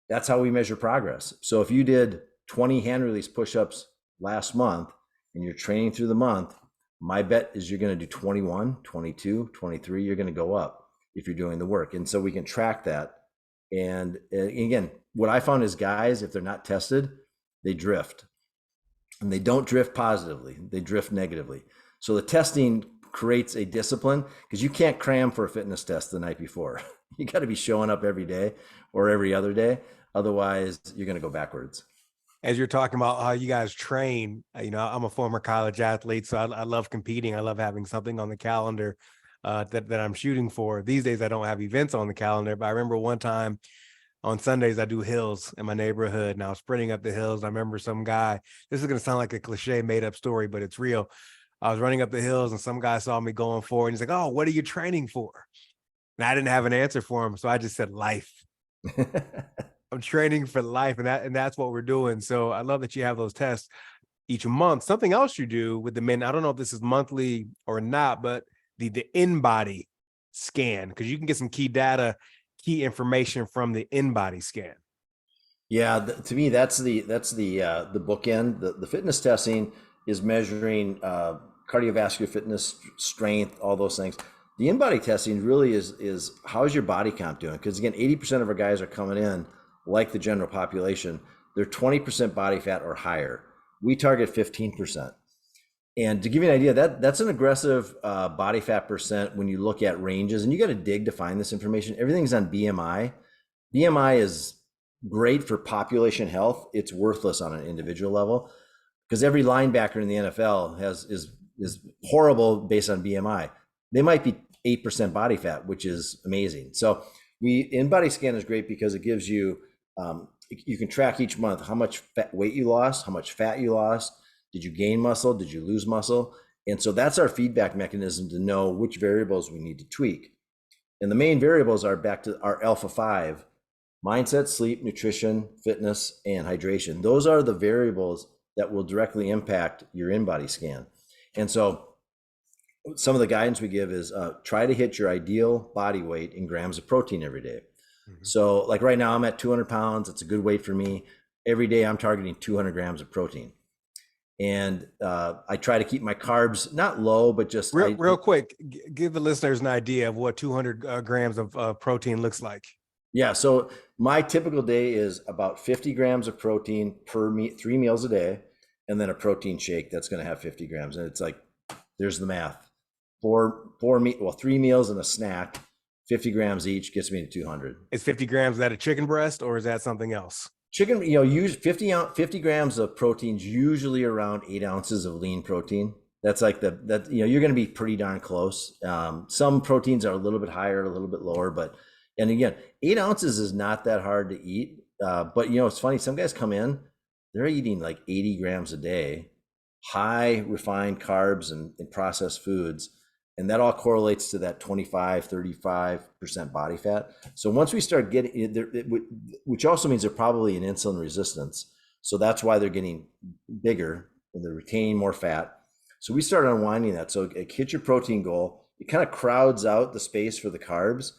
that's how we measure progress. So if you did 20 hand release push-ups last month and you're training through the month, my bet is you're going to do 21, 22, 23, you're going to go up if you're doing the work. And so we can track that. And again, what I found is guys, if they're not tested, they drift. And they don't drift positively, they drift negatively. So the testing creates a discipline, because you can't cram for a fitness test the night before. You got to be showing up every day or every other day. Otherwise, you're going to go backwards. As you're talking about how you guys train, I'm a former college athlete, so I love competing. I love having something on the calendar that I'm shooting for. These days, I don't have events on the calendar, but I remember one time on Sundays, I do hills in my neighborhood, and I was sprinting up the hills. I remember some guy, this is going to sound like a cliche made up story, but it's real. I was running up the hills and some guy saw me going forward. And he's like, "Oh, what are you training for?" And I didn't have an answer for him. So I just said, life. I'm training for life. And that's what we're doing. So I love that you have those tests each month. Something else you do with the men, I don't know if this is monthly or not, but the in-body scan, because you can get some key data, key information from the in-body scan. Yeah, to me, that's the bookend. The fitness testing is measuring cardiovascular fitness, strength, all those things. The in-body testing really is how's your body comp doing? Because again, 80% of our guys are coming in, like the general population, they're 20% body fat or higher. We target 15%. And to give you an idea, that's an aggressive body fat percent when you look at ranges, and you got to dig to find this information. Everything's on BMI. BMI is great for population health. It's worthless on an individual level, because every linebacker in the NFL is horrible based on BMI. They might be 8% body fat, which is amazing. So in-body scan is great because it gives you, you can track each month how much weight you lost, how much fat you lost, did you gain muscle, did you lose muscle? And so that's our feedback mechanism to know which variables we need to tweak. And the main variables are back to our Alpha 5, mindset, sleep, nutrition, fitness, and hydration. Those are the variables that will directly impact your in-body scan. And so some of the guidance we give is try to hit your ideal body weight in grams of protein every day. Mm-hmm. So like right now I'm at 200 pounds. It's a good weight for me. Every day I'm targeting 200 grams of protein. And I try to keep my carbs not low, but just real quick, give the listeners an idea of what 200 grams of protein looks like. Yeah. So my typical day is about 50 grams of protein per 3 meals a day, and then a protein shake that's going to have 50 grams. And it's like, there's the math. 3 meals and a snack, 50 grams each gets me to 200. Is 50 grams, is that a chicken breast or is that something else? Chicken, use 50 grams of proteins, usually around 8 ounces of lean protein. That's like you're going to be pretty darn close. Some proteins are a little bit higher, a little bit lower, and again, 8 ounces is not that hard to eat. But it's funny. Some guys come in, they're eating like 80 grams a day, high refined carbs and processed foods. And that all correlates to that 25-35% body fat. So once we start getting it, which also means they're probably in insulin resistance. So that's why they're getting bigger and they're retaining more fat. So we start unwinding that. So hit your protein goal. It kind of crowds out the space for the carbs.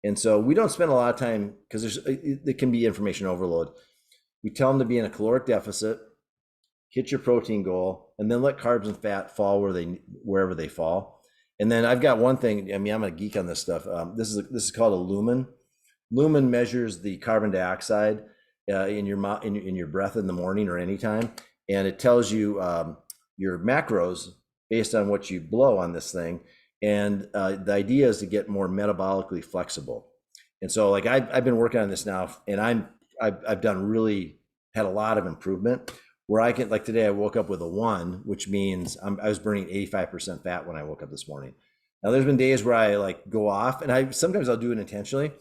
And so we don't spend a lot of time, because there can be information overload. We tell them to be in a caloric deficit, hit your protein goal, and then let carbs and fat fall wherever they fall. And then I've got one thing. I mean, I'm a geek on this stuff. This is called a lumen. Lumen measures the carbon dioxide in your breath in the morning or anytime, and it tells you your macros based on what you blow on this thing. And the idea is to get more metabolically flexible. And so like I've been working on this now, and I've done really had a lot of improvement where I can, like today I woke up with a 1, which means I was burning 85% fat when I woke up this morning. Now there's been days where I like go off, and sometimes I'll do it intentionally.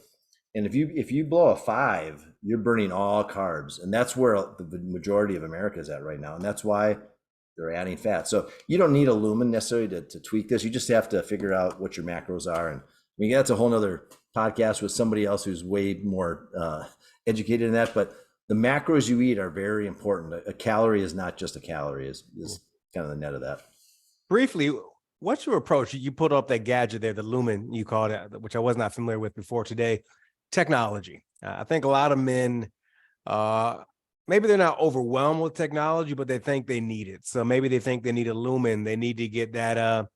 And if you blow a 5, you're burning all carbs, and that's where the majority of America is at right now, and that's why they're adding fat. So you don't need a lumen necessarily to tweak this. You just have to figure out what your macros are. And I mean, that's a whole nother podcast with somebody else who's way more educated in that. But the macros you eat are very important. A calorie is not just a calorie, is kind of the net of that. Briefly, what's your approach? You put up that gadget there, the lumen you called it, which I was not familiar with before today. Technology. I think a lot of men, maybe they're not overwhelmed with technology, but they think they need it. So maybe they think they need a lumen. They need to get that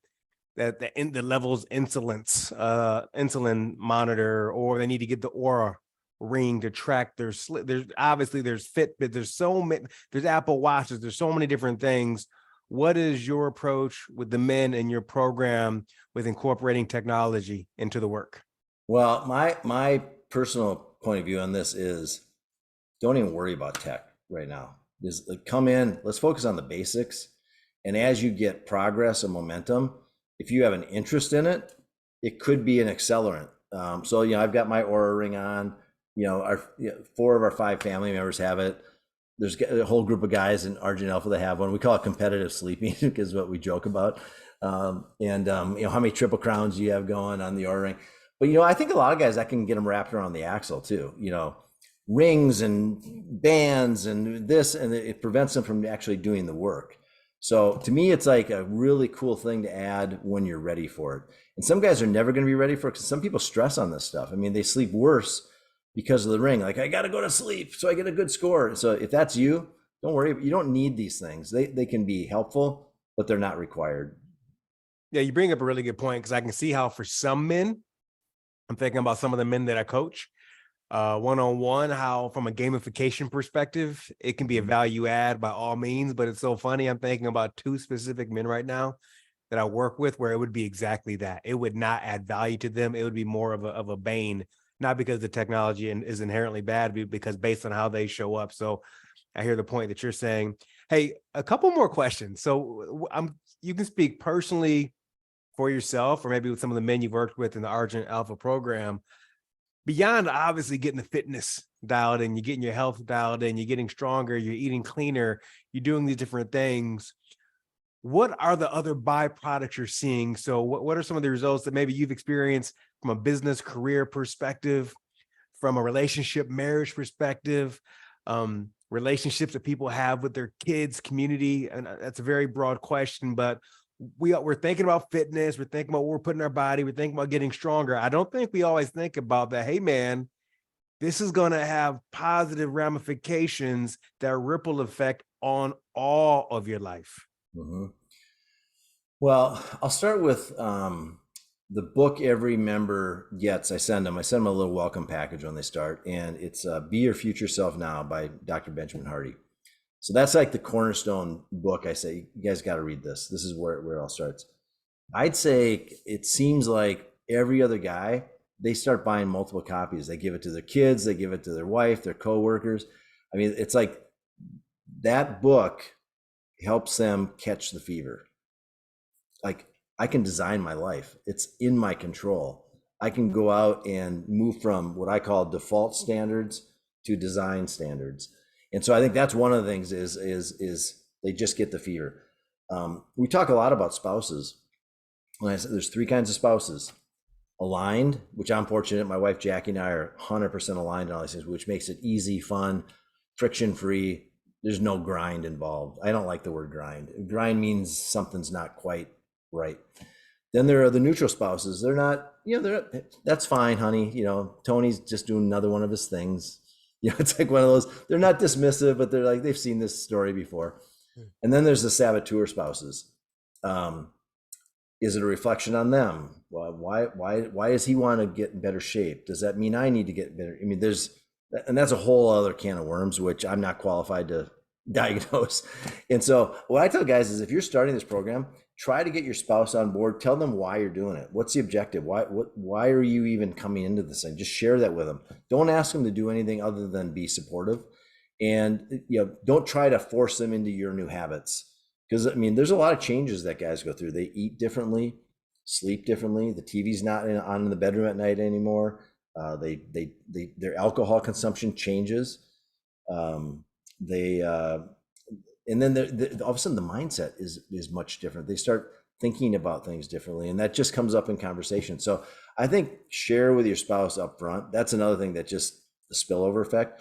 the levels insulin monitor, or they need to get the Aura ring to track their sleep. There's Fitbit. There's Apple Watches. There's so many different things. What is your approach with the men in your program with incorporating technology into the work? Well, my personal point of view on this is don't even worry about tech right now. Just like, come in, let's focus on the basics. And as you get progress and momentum, if you have an interest in it, it could be an accelerant. So, I've got my Aura ring on, 4 of our 5 family members have it. There's a whole group of guys in Argent Alpha that have one. We call it competitive sleeping because what we joke about. How many triple crowns do you have going on the Aura ring? But, I think a lot of guys, that can get them wrapped around the axle too, rings and bands and this, and it prevents them from actually doing the work. So to me, it's like a really cool thing to add when you're ready for it. And some guys are never going to be ready for it because some people stress on this stuff. I mean, they sleep worse because of the ring. Like, I got to go to sleep so I get a good score. So if that's you, don't worry. You don't need these things. They can be helpful, but they're not required. Yeah, you bring up a really good point, because I can see how for some men, I'm thinking about some of the men that I coach, one-on-one, how from a gamification perspective, it can be a value add by all means. But it's so funny. I'm thinking about 2 specific men right now that I work with where it would be exactly that. It would not add value to them. It would be more of a bane, not because the technology is inherently bad, but because based on how they show up. So I hear the point that you're saying. Hey, a couple more questions. So you can speak personally for yourself, or maybe with some of the men you've worked with in the Argent Alpha program. Beyond obviously getting the fitness dialed in, you're getting your health dialed in, you're getting stronger, you're eating cleaner, you're doing these different things. What are the other byproducts you're seeing? So what are some of the results that maybe you've experienced from a business career perspective, from a relationship, marriage perspective, relationships that people have with their kids, community? And that's a very broad question, but we're thinking about fitness, we're thinking about what we're putting in our body, we're thinking about getting stronger. I don't think we always think about that. Hey man, this is going to have positive ramifications, that ripple effect on all of your life. Mm-hmm. Well, I'll start with the book every member gets. I send them a little welcome package when they start, and it's Be Your Future Self Now by Dr. Benjamin Hardy. So that's like the cornerstone book. I say, you guys got to read this. This is where it all starts. I'd say it seems like every other guy, they start buying multiple copies. They give it to their kids, they give it to their wife, their coworkers. I mean, it's like that book helps them catch the fever. Like, I can design my life. It's in my control. I can go out and move from what I call default standards to design standards. And so I think that's one of the things is they just get the fever. We talk a lot about spouses. When I said there's 3 kinds of spouses: aligned, which I'm fortunate. My wife Jackie and I are 100% aligned on all these things, which makes it easy, fun, friction-free. There's no grind involved. I don't like the word grind. Grind means something's not quite right. Then there are the neutral spouses. They're not, that's fine, honey. Tony's just doing another one of his things. It's like one of those, they're not dismissive, but they're like, they've seen this story before. And then there's the saboteur spouses. Is it a reflection on them? Well, why does he want to get in better shape? Does that mean I need to get better? I mean, and that's a whole other can of worms, which I'm not qualified to diagnose. And so what I tell guys is if you're starting this program, try to get your spouse on board. Tell them why you're doing it. What's the objective? Why are you even coming into this thing? Just share that with them. Don't ask them to do anything other than be supportive. And don't try to force them into your new habits. Because I mean, there's a lot of changes that guys go through. They eat differently, sleep differently. The TV's not on in the bedroom at night anymore. Their alcohol consumption changes. They and then all of a sudden the mindset is much different. They start thinking about things differently, and that just comes up in conversation. So I think share with your spouse up front. That's another thing that just the spillover effect.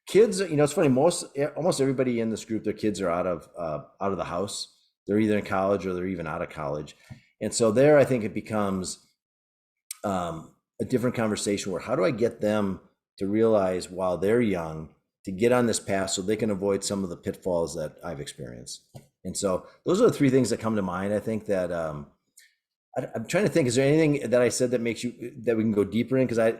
Kids, it's funny. Almost everybody in this group, their kids are out of the house. They're either in college or they're even out of college, and so there, I think it becomes a different conversation where how do I get them to realize while they're young to get on this path so they can avoid some of the pitfalls that I've experienced. And so those are the three things that come to mind. I think that I'm trying to think, is there anything that I said that makes that we can go deeper in? Because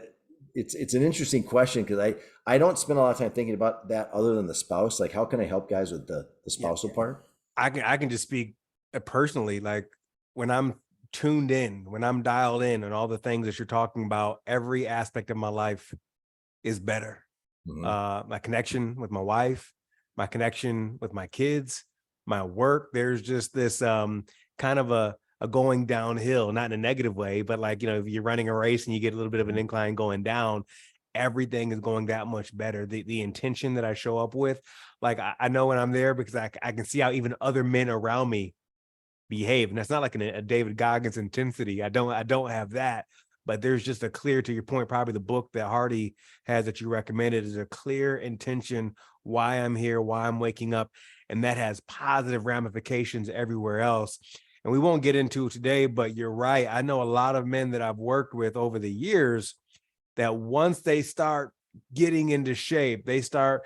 it's an interesting question because I don't spend a lot of time thinking about that other than the spouse. Like, how can I help guys with the spousal part? I can just speak personally, like when I'm tuned in, when I'm dialed in and all the things that you're talking about, every aspect of my life is better. My connection with my wife, my connection with my kids, my work. There's just this kind of a going downhill, not in a negative way, but like, if you're running a race and you get a little bit of an incline going down, everything is going that much better. The intention that I show up with, like I know when I'm there because I can see how even other men around me behave. And that's not like a David Goggins intensity. I don't have that. But there's just a clear, to your point, probably the book that Hardy has that you recommended is a clear intention, why I'm here, why I'm waking up. And that has positive ramifications everywhere else. And we won't get into it today, but you're right. I know a lot of men that I've worked with over the years that once they start getting into shape, they start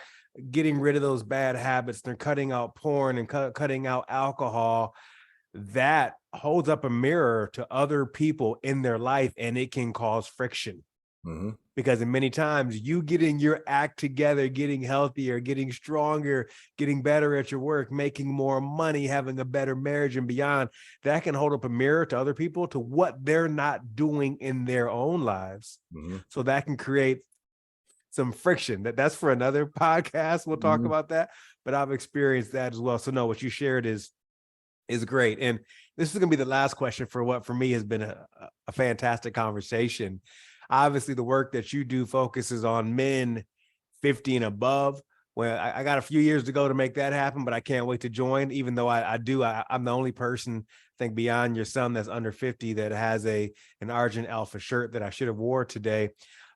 getting rid of those bad habits, they're cutting out porn and cutting out alcohol, that holds up a mirror to other people in their life, and it can cause friction. Because in many times you getting your act together, getting healthier, getting stronger, getting better at your work, making more money, having a better marriage and beyond, that can hold up a mirror to other people to what they're not doing in their own lives. So that can create some friction. That's for another podcast. We'll talk about that, but I've experienced that as well. So no, what you shared is great. And this is going to be the last question for what for me has been a fantastic conversation. Obviously, the work that you do focuses on men 50 and above. Well, I got a few years to go to make that happen, but I can't wait to join, even though I'm the only person, I think, beyond your son that's under 50 that has an Argent Alpha shirt that I should have wore today.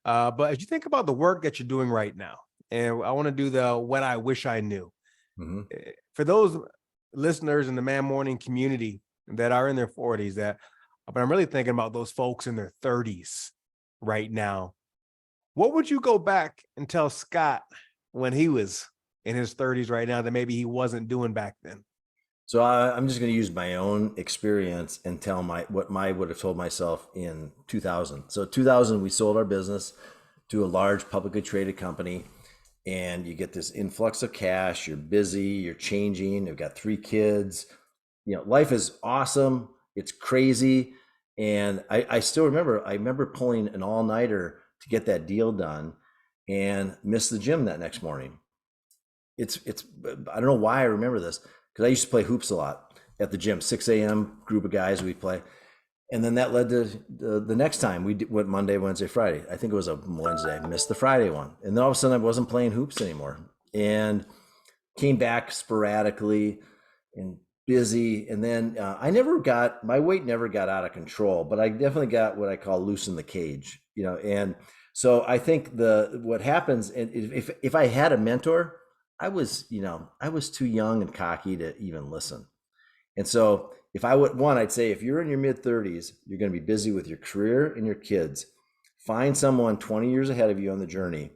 But as you think about the work that you're doing right now, and I want to do the what I wish I knew. For those listeners in the Man Morning community that are in their 40s, but I'm really thinking about those folks in their 30s right now. What would you go back and tell Scott when he was in his 30s right now that maybe he wasn't doing back then? So I'm just going to use my own experience and tell what I would have told myself in 2000. So 2000, we sold our business to a large publicly traded company, and you get this influx of cash. You're busy, you're changing. You've got 3 kids. Life is awesome. It's crazy. And I still remember pulling an all-nighter to get that deal done and missed the gym that next morning. It's I don't know why I remember this, because I used to play hoops a lot at the gym, 6 a.m. group of guys we play. And then that led to the next time we went Monday, Wednesday, Friday. I think it was a Wednesday. I missed the Friday one. And then all of a sudden I wasn't playing hoops anymore and came back sporadically and busy. And then my weight never got out of control, but I definitely got what I call loose in the cage, and so I think what happens, and if I had a mentor, I was too young and cocky to even listen. And so I'd say if you're in your mid 30s, you're going to be busy with your career and your kids. Find someone 20 years ahead of you on the journey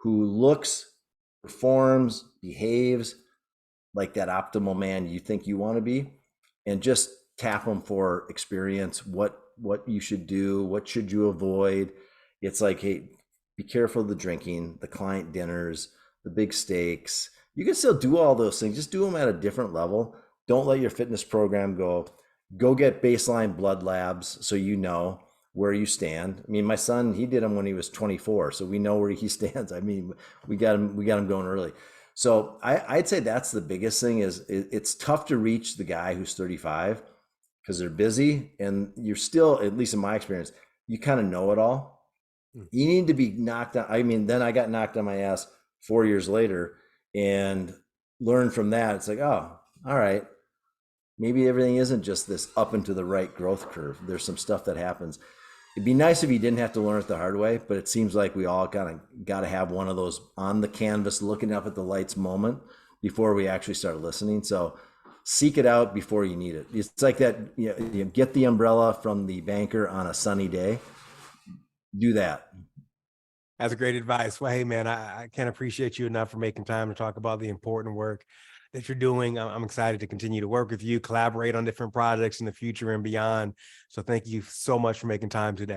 who looks, performs, behaves like that optimal man you think you want to be, and just tap them for experience, what you should do, what should you avoid. It's like, hey, be careful of the drinking, the client dinners, the big steaks, You can still do all those things. Just do them at a different level. Don't let your fitness program go. Go get baseline blood labs so you know where you stand. I mean, my son, he did them when he was 24, so we know where he stands. I mean, we got him going early. So I'd say that's the biggest thing is it's tough to reach the guy who's 35 because they're busy and you're still, at least in my experience, you kind of know it all. You need to be knocked out. I mean, then I got knocked on my ass 4 years later and learned from that. It's like, oh, all right, maybe everything isn't just this up and to the right growth curve. There's some stuff that happens. It'd be nice if you didn't have to learn it the hard way, but it seems like we all kind of got to have one of those on the canvas, looking up at the lights moment before we actually start listening. So seek it out before you need it. It's like that, you get the umbrella from the banker on a sunny day. Do that. That's great advice. Well, hey, man, I can't appreciate you enough for making time to talk about the important work that you're doing. I'm excited to continue to work with you, collaborate on different projects in the future and beyond. So thank you so much for making time today.